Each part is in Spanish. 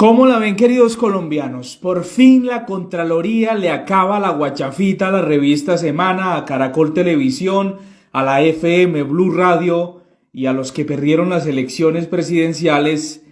¿Cómo la ven, queridos colombianos? Por fin la Contraloría le acaba la guachafita a la revista Semana, a Caracol Televisión, a la FM Blue Radio y a los que perdieron las elecciones presidenciales,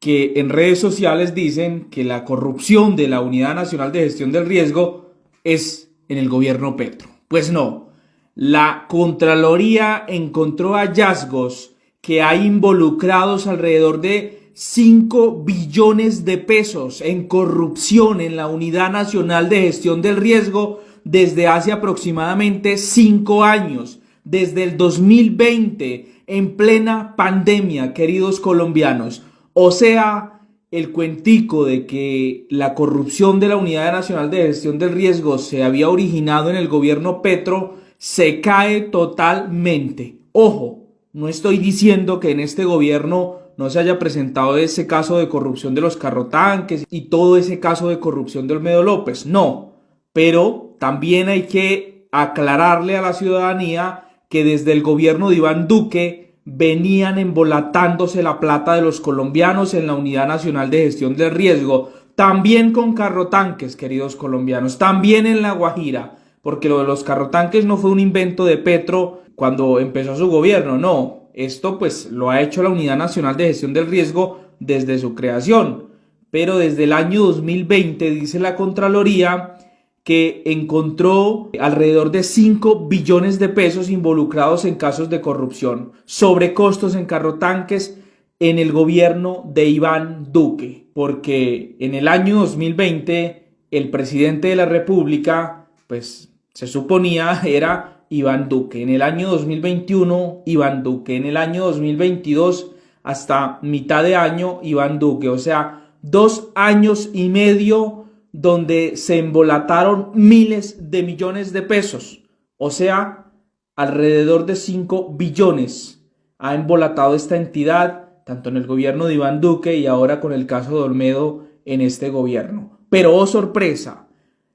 que en redes sociales dicen que la corrupción de la Unidad Nacional de Gestión del Riesgo es en el gobierno Petro. Pues no, la Contraloría encontró hallazgos que hay involucrados alrededor de 5 billones de pesos en corrupción en la Unidad Nacional de Gestión del Riesgo desde hace aproximadamente 5 años, desde el 2020, en plena pandemia, queridos colombianos. O sea, el cuentico de que la corrupción de la Unidad Nacional de Gestión del Riesgo se había originado en el gobierno Petro se cae totalmente. Ojo, no estoy diciendo que en este gobierno no se haya presentado ese caso de corrupción de los carrotanques y todo ese caso de corrupción de Olmedo López, no, pero también hay que aclararle a la ciudadanía que desde el gobierno de Iván Duque venían embolatándose la plata de los colombianos en la Unidad Nacional de Gestión del Riesgo, también con carrotanques, queridos colombianos, también en La Guajira, porque lo de los carrotanques no fue un invento de Petro cuando empezó su gobierno, no. Esto pues lo ha hecho la Unidad Nacional de Gestión del Riesgo desde su creación, pero desde el año 2020 dice la Contraloría que encontró alrededor de 5 billones de pesos involucrados en casos de corrupción, sobrecostos en carrotanques en el gobierno de Iván Duque, porque en el año 2020 el presidente de la República pues se suponía era Iván Duque, en el año 2021 Iván Duque, en el año 2022 hasta mitad de año Iván Duque, o sea, 2 años y medio donde se embolataron miles de millones de pesos, o sea, alrededor de 5 billones ha embolatado esta entidad, tanto en el gobierno de Iván Duque y ahora con el caso de Olmedo en este gobierno. Pero oh sorpresa,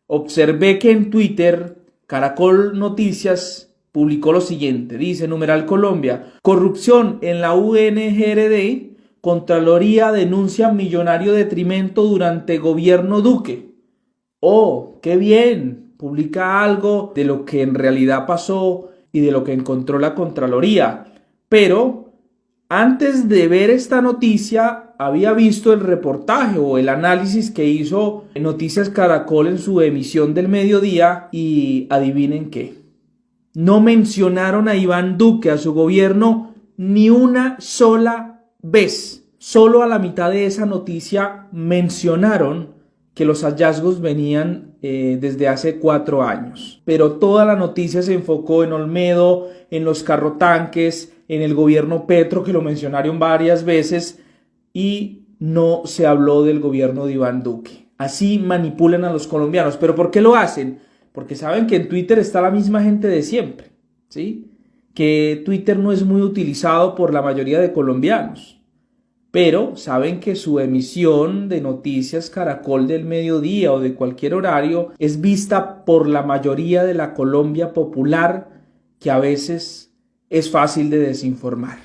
observé que en Twitter Caracol Noticias publicó lo siguiente, dice numeral Colombia, corrupción en la UNGRD, Contraloría denuncia millonario detrimento durante gobierno Duque. Oh, qué bien, publica algo de lo que en realidad pasó y de lo que encontró la Contraloría. Pero antes de ver esta noticia, había visto el reportaje o el análisis que hizo Noticias Caracol en su emisión del mediodía y adivinen qué. No mencionaron a Iván Duque, a su gobierno, ni una sola vez. Solo a la mitad de esa noticia mencionaron que los hallazgos venían desde hace 4 años. Pero toda la noticia se enfocó en Olmedo, en los carrotanques, en el gobierno Petro, que lo mencionaron varias veces, y no se habló del gobierno de Iván Duque. Así manipulan a los colombianos. ¿Pero por qué lo hacen? Porque saben que en Twitter está la misma gente de siempre, ¿sí? Que Twitter no es muy utilizado por la mayoría de colombianos. Pero saben que su emisión de Noticias Caracol del mediodía o de cualquier horario es vista por la mayoría de la Colombia popular, que a veces es fácil de desinformar.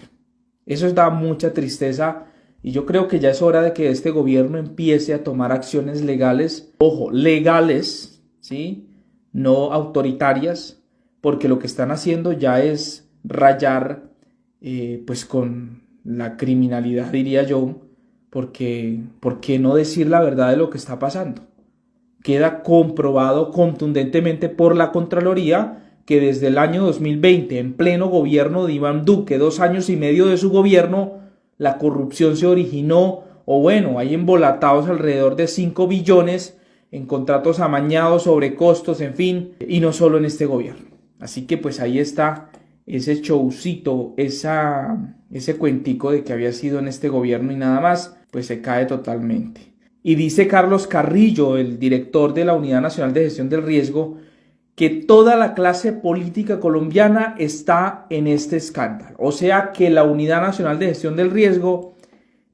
Eso da mucha tristeza y yo creo que ya es hora de que este gobierno empiece a tomar acciones legales, ojo, legales, ¿sí? No autoritarias, porque lo que están haciendo ya es rayar pues con la criminalidad, diría yo, porque ¿por qué no decir la verdad de lo que está pasando? Queda comprobado contundentemente por la Contraloría que desde el año 2020, en pleno gobierno de Iván Duque, 2 años y medio de su gobierno, la corrupción se originó, o bueno, hay embolatados alrededor de 5 billones en contratos amañados, sobrecostos, en fin, y no solo en este gobierno. Así que pues ahí está ese showcito, ese cuentico de que había sido en este gobierno y nada más, pues se cae totalmente. Y dice Carlos Carrillo, el director de la Unidad Nacional de Gestión del Riesgo, que toda la clase política colombiana está en este escándalo. O sea que la Unidad Nacional de Gestión del Riesgo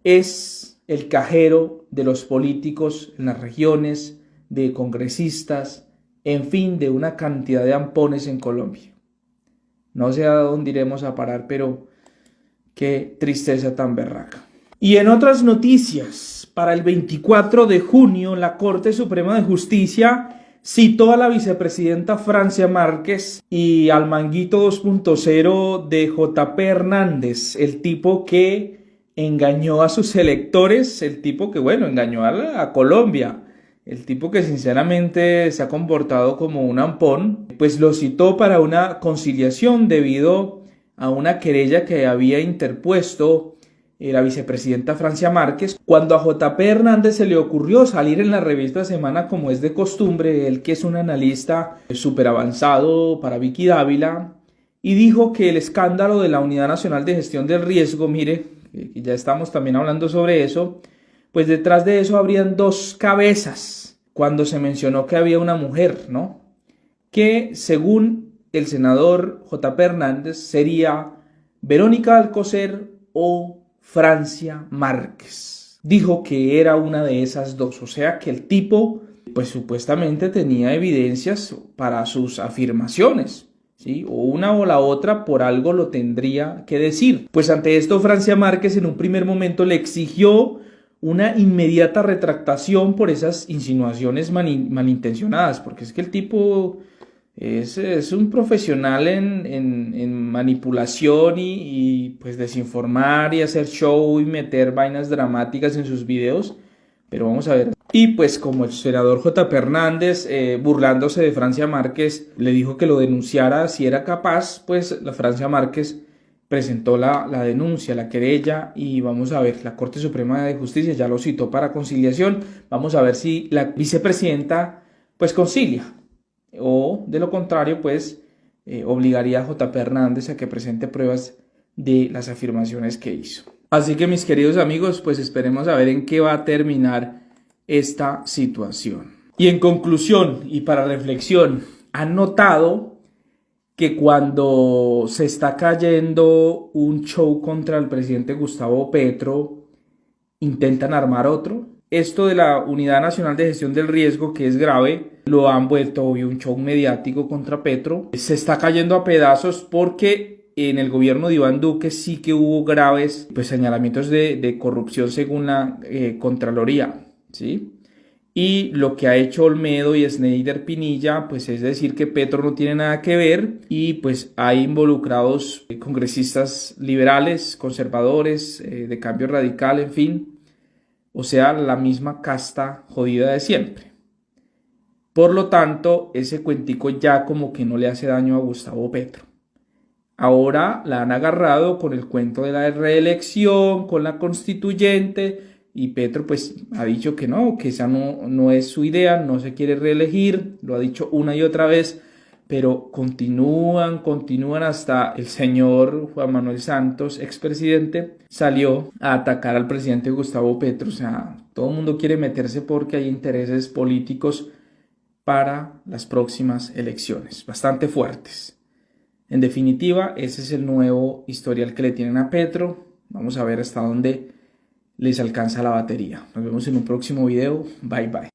es el cajero de los políticos en las regiones, de congresistas, en fin, de una cantidad de ampones en Colombia. No sé a dónde iremos a parar, pero qué tristeza tan berraca. Y en otras noticias, para el 24 de junio, la Corte Suprema de Justicia citó a la vicepresidenta Francia Márquez y al Manguito 2.0 de JP Hernández, el tipo que engañó a sus electores, el tipo que, bueno, engañó a Colombia, el tipo que sinceramente se ha comportado como un ampón, pues lo citó para una conciliación debido a una querella que había interpuesto la vicepresidenta Francia Márquez, cuando a JP Hernández se le ocurrió salir en la revista Semana como es de costumbre, él que es un analista súper avanzado para Vicky Dávila, y dijo que el escándalo de la Unidad Nacional de Gestión del Riesgo, mire, ya estamos también hablando sobre eso, pues detrás de eso habrían dos cabezas, cuando se mencionó que había una mujer, ¿no? Que según el senador JP Hernández sería Verónica Alcocer o Francia Márquez. Dijo que era una de esas dos, o sea que el tipo pues supuestamente tenía evidencias para sus afirmaciones, ¿sí? O una o la otra por algo lo tendría que decir. Pues ante esto Francia Márquez en un primer momento le exigió una inmediata retractación por esas insinuaciones malintencionadas, porque es que el tipo es un profesional en manipulación y pues desinformar y hacer show y meter vainas dramáticas en sus videos. Pero vamos a ver. Y pues como el senador JP Hernández, burlándose de Francia Márquez, le dijo que lo denunciara si era capaz, pues la Francia Márquez presentó la denuncia, la querella, y vamos a ver, la Corte Suprema de Justicia ya lo citó para conciliación. Vamos a ver si la vicepresidenta pues concilia, o de lo contrario pues obligaría a JP Hernández a que presente pruebas de las afirmaciones que hizo. Así que mis queridos amigos, pues esperemos a ver en qué va a terminar esta situación. Y en conclusión y para reflexión, ¿han notado que cuando se está cayendo un show contra el presidente Gustavo Petro, intentan armar otro? Esto de la Unidad Nacional de Gestión del Riesgo, que es grave, lo han vuelto hoy un show mediático contra Petro. Se está cayendo a pedazos porque en el gobierno de Iván Duque sí que hubo graves pues, señalamientos de corrupción según la Contraloría, ¿sí? Y lo que ha hecho Olmedo y Schneider Pinilla, pues es decir que Petro no tiene nada que ver y pues hay involucrados congresistas liberales, conservadores, de cambio radical, en fin. O sea, la misma casta jodida de siempre. Por lo tanto, ese cuentico ya como que no le hace daño a Gustavo Petro. Ahora la han agarrado con el cuento de la reelección, con la constituyente, y Petro pues ha dicho que no, que esa no es su idea, no se quiere reelegir, lo ha dicho una y otra vez, pero continúan hasta el señor Juan Manuel Santos, expresidente, salió a atacar al presidente Gustavo Petro. O sea, todo el mundo quiere meterse porque hay intereses políticos para las próximas elecciones, bastante fuertes. En definitiva, ese es el nuevo historial que le tienen a Petro. Vamos a ver hasta dónde les alcanza la batería. Nos vemos en un próximo video. Bye bye.